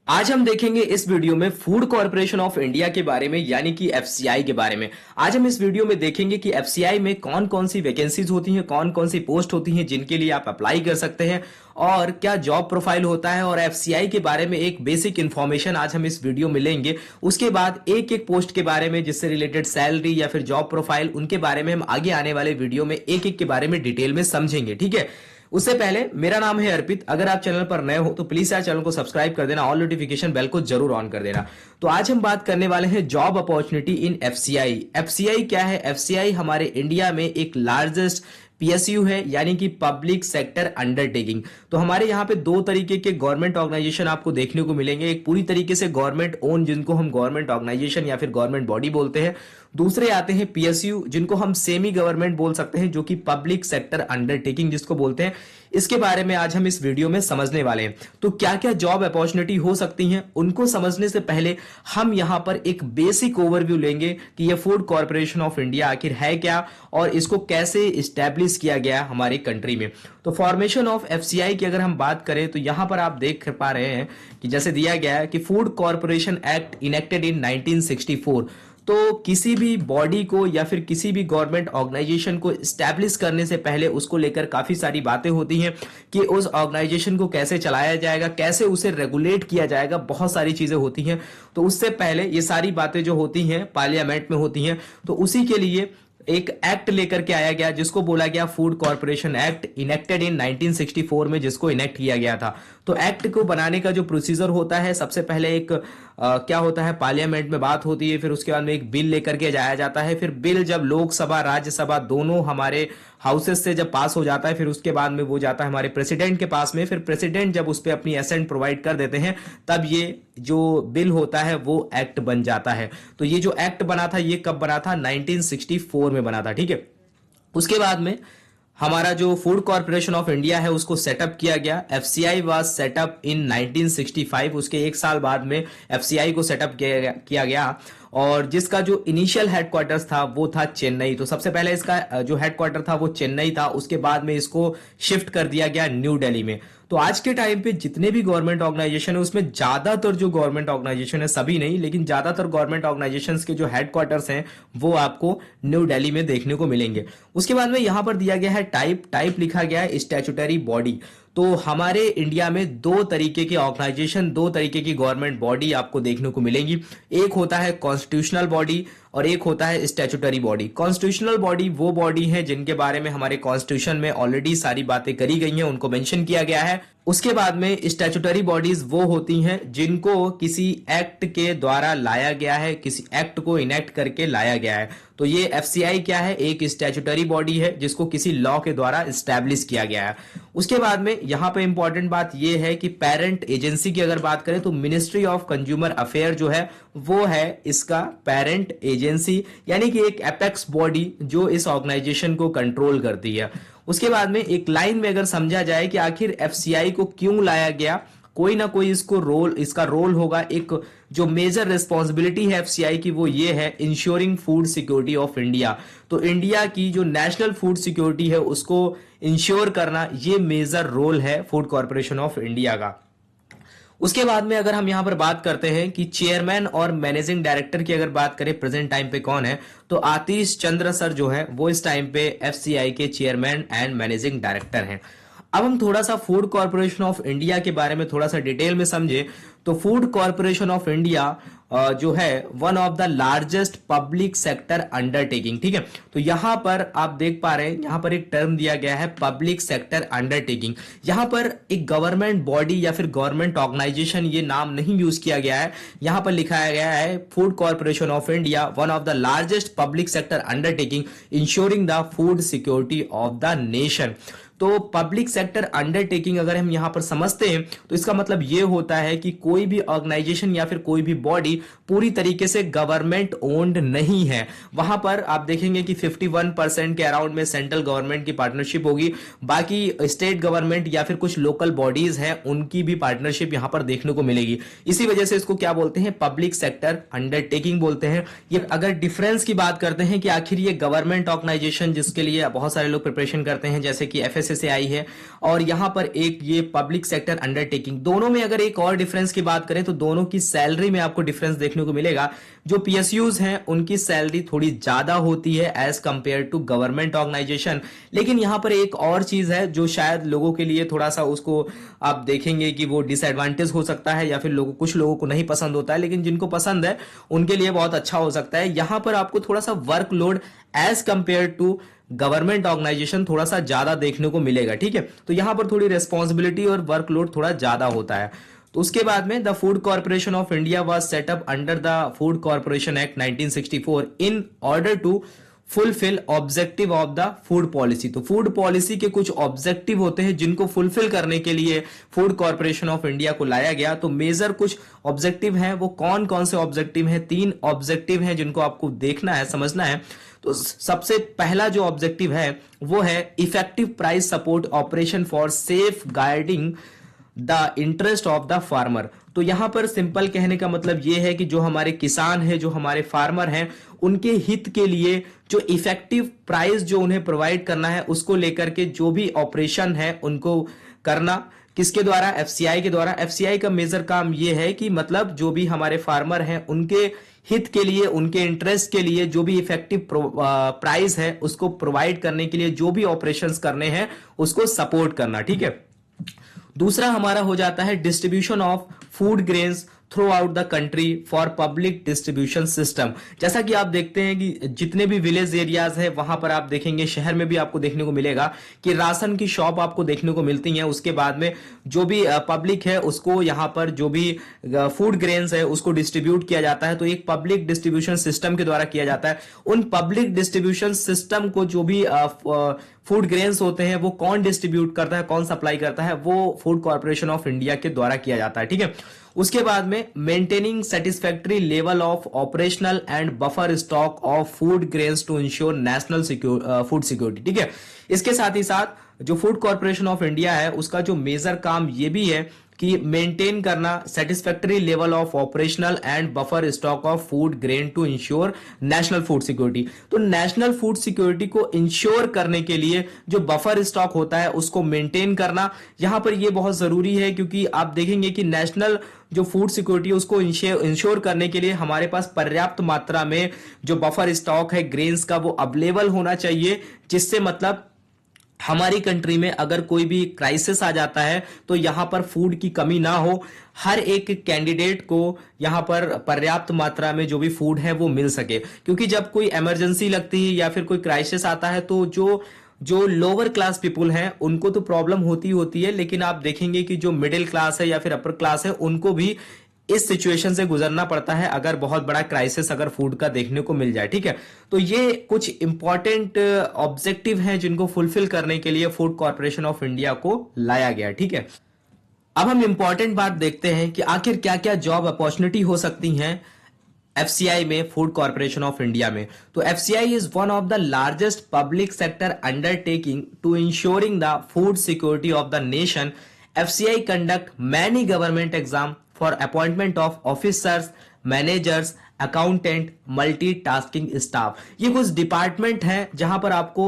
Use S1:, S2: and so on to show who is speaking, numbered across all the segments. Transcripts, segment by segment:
S1: आज हम देखेंगे इस वीडियो में फूड कॉर्पोरेशन ऑफ इंडिया के बारे में यानी कि एफसीआई के बारे में। आज हम इस वीडियो में देखेंगे कि एफसीआई में कौन कौन सी वैकेंसीज होती हैं, कौन कौन सी पोस्ट होती हैं जिनके लिए आप अप्लाई कर सकते हैं और क्या जॉब प्रोफाइल होता है, और एफसीआई के बारे में एक बेसिक इंफॉर्मेशन आज हम इस वीडियो में लेंगे। उसके बाद एक एक पोस्ट के बारे में, जिससे रिलेटेड सैलरी या फिर जॉब प्रोफाइल, उनके बारे में हम आगे आने वाले वीडियो में एक एक के बारे में डिटेल में समझेंगे। ठीक है, उससे पहले मेरा नाम है अर्पित। अगर आप चैनल पर नए हो तो प्लीज यार चैनल को सब्सक्राइब कर देना, ऑल नोटिफिकेशन बेल को जरूर ऑन कर देना। तो आज हम बात करने वाले हैं job opportunity in FCI. FCI क्या है? एफसीआई हमारे इंडिया में एक लार्जेस्ट पीएसयू है, यानी कि पब्लिक सेक्टर अंडरटेकिंग। तो हमारे यहाँ पे दो तरीके के गवर्नमेंट ऑर्गेनाइजेशन आपको देखने को मिलेंगे। एक पूरी तरीके से गवर्नमेंट ओन, जिनको हम गवर्नमेंट ऑर्गेनाइजेशन या फिर गवर्नमेंट बॉडी बोलते हैं। दूसरे आते हैं पीएसयू, जिनको हम सेमी गवर्नमेंट बोल सकते हैं, जो कि पब्लिक सेक्टर अंडरटेकिंग जिसको बोलते हैं। इसके बारे में आज हम इस वीडियो में समझने वाले हैं। तो क्या क्या जॉब अपॉर्चुनिटी हो सकती हैं, उनको समझने से पहले हम यहां पर एक बेसिक ओवरव्यू लेंगे कि ये फूड कॉर्पोरेशन ऑफ इंडिया आखिर है क्या और इसको कैसे इस्टेब्लिश किया गया हमारी कंट्री में। तो फॉर्मेशन ऑफ एफसीआई की अगर हम बात करें तो यहां पर आप देख पा रहे हैं कि जैसे दिया गया है कि फूड कॉर्पोरेशन एक्ट इनेक्टेड इन 1964। तो किसी भी बॉडी को या फिर किसी भी गवर्नमेंट ऑर्गेनाइजेशन को स्टैब्लिश करने से पहले उसको लेकर काफी सारी बातें होती हैं कि उस ऑर्गेनाइजेशन को कैसे चलाया जाएगा, कैसे उसे रेगुलेट किया जाएगा, बहुत सारी चीजें होती हैं। तो उससे पहले ये सारी बातें जो होती हैं पार्लियामेंट में होती हैं। तो उसी के लिए एक एक्ट लेकर के आया गया जिसको बोला गया फूड कॉर्पोरेशन एक्ट, इनेक्टेड इन 1964 में जिसको इनेक्ट किया गया था। तो एक्ट को बनाने का जो प्रोसीजर होता है, सबसे पहले एक क्या होता है, पार्लियामेंट में बात होती है, फिर उसके बाद में एक बिल लेकर के जाया जाता है। फिर बिल जब लोकसभा राज्यसभा दोनों हमारे हाउसेस से जब पास हो जाता है, फिर उसके बाद में वो जाता है हमारे प्रेसिडेंट के पास में। फिर प्रेसिडेंट जब उस पर अपनी एसेंट प्रोवाइड कर देते हैं, तब ये जो बिल होता है वो एक्ट बन जाता है। तो ये जो एक्ट बना था, ये कब बना था? 1964 में बना था। ठीक है, उसके बाद में हमारा जो फूड कॉर्पोरेशन ऑफ इंडिया है उसको सेटअप किया गया। एफसीआई वाज सेटअप इन 1965। उसके एक साल बाद में एफसीआई को सेटअप किया गया और जिसका जो इनिशियल हेडक्वार्टर्स था वो था चेन्नई। तो सबसे पहले इसका जो हेडक्वार्टर था वो चेन्नई था, उसके बाद में इसको शिफ्ट कर दिया गया न्यू दिल्ली में। तो आज के टाइम पे जितने भी गवर्नमेंट ऑर्गेनाइजेशन है उसमें ज्यादातर जो गवर्नमेंट ऑर्गेनाइजेशन है, सभी नहीं लेकिन ज्यादातर गवर्नमेंट ऑर्गेनाइजेशंस के जो हेडक्वार्टर्स हैं वो आपको न्यू दिल्ली में देखने को मिलेंगे। उसके बाद में यहां पर दिया गया है टाइप लिखा गया है स्टैट्यूटरी बॉडी। तो हमारे इंडिया में दो तरीके के ऑर्गेनाइजेशन, दो तरीके की गवर्नमेंट बॉडी आपको देखने को मिलेंगी। एक होता है कॉन्स्टिट्यूशनल बॉडी और एक होता है स्टैट्यूटरी बॉडी। कॉन्स्टिट्यूशनल बॉडी वो बॉडी है जिनके बारे में हमारे कॉन्स्टिट्यूशन में ऑलरेडी सारी बातें करी गई हैं, उनको मेंशन किया गया है। उसके बाद में स्टैट्यूटरी बॉडीज वो होती हैं जिनको किसी एक्ट के द्वारा लाया गया है, किसी एक्ट को इनेक्ट करके लाया गया है। तो ये एफसीआई क्या है? एक स्टैट्यूटरी बॉडी है जिसको किसी लॉ के द्वारा स्टैब्लिश किया गया है। उसके बाद में यहां पे इंपॉर्टेंट बात यह है कि पेरेंट एजेंसी की अगर बात करें तो मिनिस्ट्री ऑफ कंज्यूमर अफेयर जो है वो है इसका पेरेंट एजेंसी, यानी कि एक एपेक्स बॉडी जो इस ऑर्गेनाइजेशन को कंट्रोल करती है। उसके बाद में एक लाइन में अगर समझा जाए कि आखिर एफसीआई को क्यों लाया गया, कोई ना कोई इसका रोल होगा। एक जो मेजर रिस्पॉन्सिबिलिटी है एफसीआई की वो ये है ensuring food security of India. तो इंडिया की जो नेशनल फूड सिक्योरिटी है उसको इंश्योर करना, ये मेजर रोल है फूड कॉर्पोरेशन ऑफ इंडिया का। उसके बाद में अगर हम यहां पर बात करते हैं कि चेयरमैन और मैनेजिंग डायरेक्टर की अगर बात करें प्रेजेंट टाइम पे कौन है, तो आतिश चंद्र सर जो है वो इस टाइम पे एफसीआई के चेयरमैन एंड मैनेजिंग डायरेक्टर हैं। अब हम थोड़ा सा फूड कॉर्पोरेशन ऑफ इंडिया के बारे में थोड़ा सा डिटेल में समझे तो फूड कॉर्पोरेशन ऑफ इंडिया जो है one of the largest public sector undertaking. ठीक है, तो यहां पर आप देख पा रहे हैं, यहां पर एक टर्म दिया गया है पब्लिक सेक्टर अंडरटेकिंग। यहां पर एक गवर्नमेंट बॉडी या फिर गवर्नमेंट ऑर्गेनाइजेशन ये नाम नहीं यूज किया गया है, यहां पर लिखाया गया है food corporation of India one of the largest public sector undertaking ensuring the food security of the nation. तो पब्लिक सेक्टर अंडरटेकिंग अगर हम यहां पर समझते हैं तो इसका मतलब यह होता है कि कोई भी ऑर्गेनाइजेशन या फिर कोई भी बॉडी पूरी तरीके से गवर्नमेंट ओन्ड नहीं है। वहां पर आप देखेंगे कि 51% के अराउंड में सेंट्रल गवर्नमेंट की पार्टनरशिप होगी, बाकी स्टेट गवर्नमेंट या फिर कुछ लोकल बॉडीज हैं उनकी भी पार्टनरशिप यहां पर देखने को मिलेगी। इसी वजह से इसको क्या बोलते हैं? पब्लिक सेक्टर अंडरटेकिंग बोलते हैं। ये अगर डिफरेंस की बात करते हैं कि आखिर ये गवर्नमेंट ऑर्गेनाइजेशन जिसके लिए बहुत सारे लोग प्रिपरेशन करते हैं जैसे कि एफएस पैसे से आई है, और यहाँ पर एक ये पब्लिक सेक्टर अंडरटेकिंग। दोनों में अगर एक और डिफरेंस की बात करें तो दोनों की सैलरी में आपको डिफरेंस देखने को मिलेगा। जो पीएसयूज हैं उनकी सैलरी थोड़ी ज्यादा होती है as compare to government organisation. लेकिन यहाँ पर एक और चीज है जो शायद लोगों के लिए थोड़ा सा उसको आप देखेंगे कि वो डिसएडवांटेज हो सकता है, या फिर कुछ लोगों को नहीं पसंद होता है, लेकिन जिनको पसंद है उनके लिए बहुत अच्छा हो सकता है। यहां पर आपको थोड़ा सा workload as compare to government organisation थोड़ा सा ज्यादा देखने को मिलेगा, ठीक है। तो यहां पर थोड़ी रेस्पॉन्सिबिलिटी और वर्कलोड थोड़ा ज्यादा होता है। तो उसके बाद में the food corporation of India was set up under the food corporation act 1964 in order to fulfil objective of the food policy. तो फूड पॉलिसी के कुछ ऑब्जेक्टिव होते हैं जिनको फुलफिल करने के लिए फूड कॉर्पोरेशन ऑफ इंडिया को लाया गया। तो मेजर कुछ ऑब्जेक्टिव हैं, वो कौन कौन से ऑब्जेक्टिव हैं? 3 ऑब्जेक्टिव हैं जिनको आपको देखना है, समझना है। तो सबसे पहला जो ऑब्जेक्टिव है वो है effective price support operation for safeguarding the interest of the farmer. तो यहां पर सिंपल कहने का मतलब यह है कि जो हमारे किसान हैं, जो हमारे फार्मर हैं, उनके हित के लिए जो इफेक्टिव प्राइस जो उन्हें प्रोवाइड करना है उसको लेकर के जो भी ऑपरेशन है उनको करना। किसके द्वारा? एफसीआई के द्वारा। एफसीआई का मेजर काम यह है कि मतलब जो भी हमारे फार्मर हैं उनके हित के लिए, उनके इंटरेस्ट के लिए जो भी इफेक्टिव प्राइस है उसको प्रोवाइड करने के लिए जो भी ऑपरेशंस करने हैं उसको सपोर्ट करना, ठीक है। दूसरा हमारा हो जाता है distribution of food grains through out the country for public distribution system. जैसा कि आप देखते हैं कि जितने भी विलेज एरियाज है वहां पर आप देखेंगे, शहर में भी आपको देखने को मिलेगा कि राशन की शॉप आपको देखने को मिलती हैं। उसके बाद में जो भी पब्लिक है उसको यहाँ पर जो भी फूड ग्रेन्स है उसको डिस्ट्रीब्यूट किया जाता है। तो एक पब्लिक डिस्ट्रीब्यूशन सिस्टम के द्वारा किया जाता है। उन पब्लिक डिस्ट्रीब्यूशन सिस्टम को जो भी फूड ग्रेन्स होते हैं वो कौन डिस्ट्रीब्यूट करता है, कौन सप्लाई करता है, वो फूड कॉर्पोरेशन ऑफ इंडिया के द्वारा किया जाता है, ठीक है। उसके बाद में maintaining satisfactory level of operational and buffer stock of food grains to ensure national food security, ठीक है। इसके साथ ही साथ जो फूड कॉर्पोरेशन ऑफ इंडिया है उसका जो मेजर काम ये भी है कि मेंटेन करना satisfactory level of operational and buffer stock of food grain to ensure national food security. तो नेशनल फूड सिक्योरिटी को इंश्योर करने के लिए जो बफर स्टॉक होता है उसको मेंटेन करना, यहां पर ये बहुत जरूरी है, क्योंकि आप देखेंगे कि नेशनल जो फूड सिक्योरिटी उसको इंश्योर करने के लिए हमारे पास पर्याप्त मात्रा में जो बफर स्टॉक है ग्रेन्स का वो अवेलेबल होना चाहिए, जिससे मतलब हमारी कंट्री में अगर कोई भी क्राइसिस आ जाता है तो यहां पर फूड की कमी ना हो, हर एक कैंडिडेट को यहां पर पर्याप्त मात्रा में जो भी फूड है वो मिल सके। क्योंकि जब कोई इमरजेंसी लगती है या फिर कोई क्राइसिस आता है तो जो लोअर क्लास पीपुल हैं उनको तो प्रॉब्लम होती है, लेकिन आप देखेंगे कि जो मिडिल क्लास है या फिर अपर क्लास है उनको भी इस सिचुएशन से गुजरना पड़ता है अगर बहुत बड़ा क्राइसिस अगर फूड का देखने को मिल जाए, ठीक है। तो ये कुछ इंपॉर्टेंट ऑब्जेक्टिव हैं जिनको फुलफिल करने के लिए फूड कॉर्पोरेशन ऑफ इंडिया को लाया गया, ठीक है। अब हम इंपॉर्टेंट बात देखते हैं कि आखिर क्या क्या जॉब अपॉर्चुनिटी हो सकती हैं एफसीआई में, फूड कॉर्पोरेशन ऑफ इंडिया में। तो FCI is one of the largest public sector undertaking to insuring the food security of the nation. FCI conduct many government exam for appointment of officers, managers, accountant, multitasking staff. ये कुछ department हैं जहां पर आपको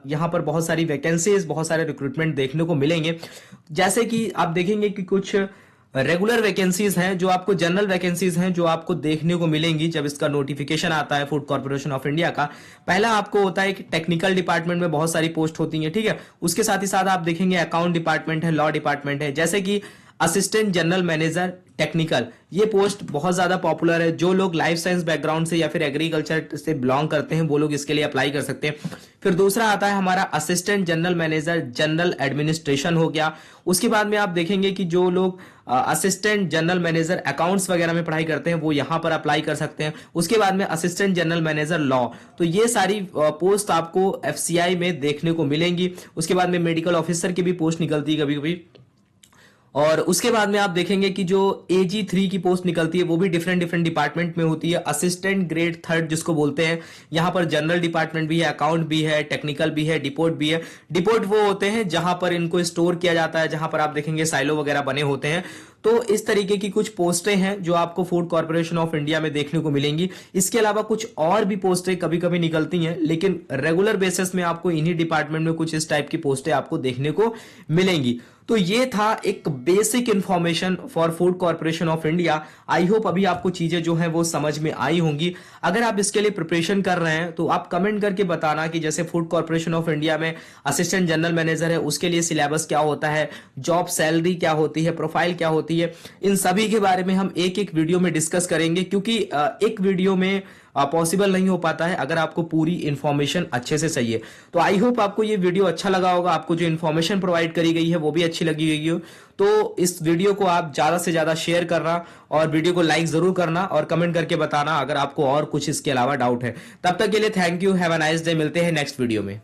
S1: यहां पर बहुत सारी वैकेंसीज, बहुत सारे रिक्रूटमेंट देखने को मिलेंगे। जैसे कि आप देखेंगे कि कुछ रेगुलर वैकेंसीज हैं, जो आपको जनरल वैकेंसीज हैं जो आपको देखने को मिलेंगी जब इसका नोटिफिकेशन आता है फूड कॉर्पोरेशन ऑफ इंडिया का। पहला आपको होता है कि टेक्निकल डिपार्टमेंट में बहुत सारी पोस्ट होती हैं, ठीक है। उसके साथ ही साथ आप देखेंगे अकाउंट डिपार्टमेंट है, लॉ डिपार्टमेंट है, जैसे कि असिस्टेंट जनरल मैनेजर टेक्निकल। ये पोस्ट बहुत ज्यादा पॉपुलर है। जो लोग लाइफ साइंस बैकग्राउंड से या फिर एग्रीकल्चर से बिलोंग करते हैं वो लोग इसके लिए अप्लाई कर सकते हैं। फिर दूसरा आता है हमारा assistant general manager general administration हो गया। उसके बाद में आप देखेंगे कि जो लोग असिस्टेंट जनरल मैनेजर अकाउंट्स वगैरह में पढ़ाई करते हैं वो यहां पर अप्लाई कर सकते हैं। उसके बाद में असिस्टेंट जनरल मैनेजर लॉ। तो ये सारी पोस्ट आपको एफसीआई में देखने को मिलेंगी। उसके बाद में मेडिकल ऑफिसर की भी पोस्ट निकलती है कभी कभी। और उसके बाद में आप देखेंगे कि जो AG3 की पोस्ट निकलती है वो भी डिफरेंट डिपार्टमेंट में होती है। असिस्टेंट ग्रेड 3 जिसको बोलते हैं, यहाँ पर जनरल डिपार्टमेंट भी है, अकाउंट भी है, टेक्निकल भी है, डिपोट भी है। डिपोट वो होते हैं जहां पर इनको स्टोर किया जाता है, जहां पर आप देखेंगे साइलो वगैरह बने होते हैं। तो इस तरीके की कुछ पोस्टें हैं जो आपको फूड कॉर्पोरेशन ऑफ इंडिया में देखने को मिलेंगी। इसके अलावा कुछ और भी पोस्टें कभी कभी निकलती हैं, लेकिन रेगुलर बेसिस में आपको इन्हीं डिपार्टमेंट में कुछ इस टाइप की पोस्टें आपको देखने को मिलेंगी। तो ये था एक basic information for food corporation of India. I hope अभी आपको चीजें जो हैं वो समझ में आई होंगी। अगर आप इसके लिए प्रिपरेशन कर रहे हैं तो आप कमेंट करके बताना कि जैसे फूड कॉर्पोरेशन ऑफ इंडिया में असिस्टेंट जनरल मैनेजर है, उसके लिए सिलेबस क्या होता है, जॉब सैलरी क्या होती है, प्रोफाइल क्या होती है, इन सभी के बारे में हम एक एक वीडियो में डिस्कस करेंगे, क्योंकि एक वीडियो में पॉसिबल नहीं हो पाता है अगर आपको पूरी इंफॉर्मेशन अच्छे से चाहिए। तो आई होप आपको ये वीडियो अच्छा लगा होगा, आपको जो इंफॉर्मेशन प्रोवाइड करी गई है वो भी अच्छी लगी गई हो। तो इस वीडियो को आप ज्यादा से ज्यादा शेयर करना और वीडियो को लाइक जरूर करना और कमेंट करके बताना अगर आपको और कुछ इसके अलावा डाउट है। तब तक के लिए thank you, have a nice day. मिलते हैं नेक्स्ट वीडियो में।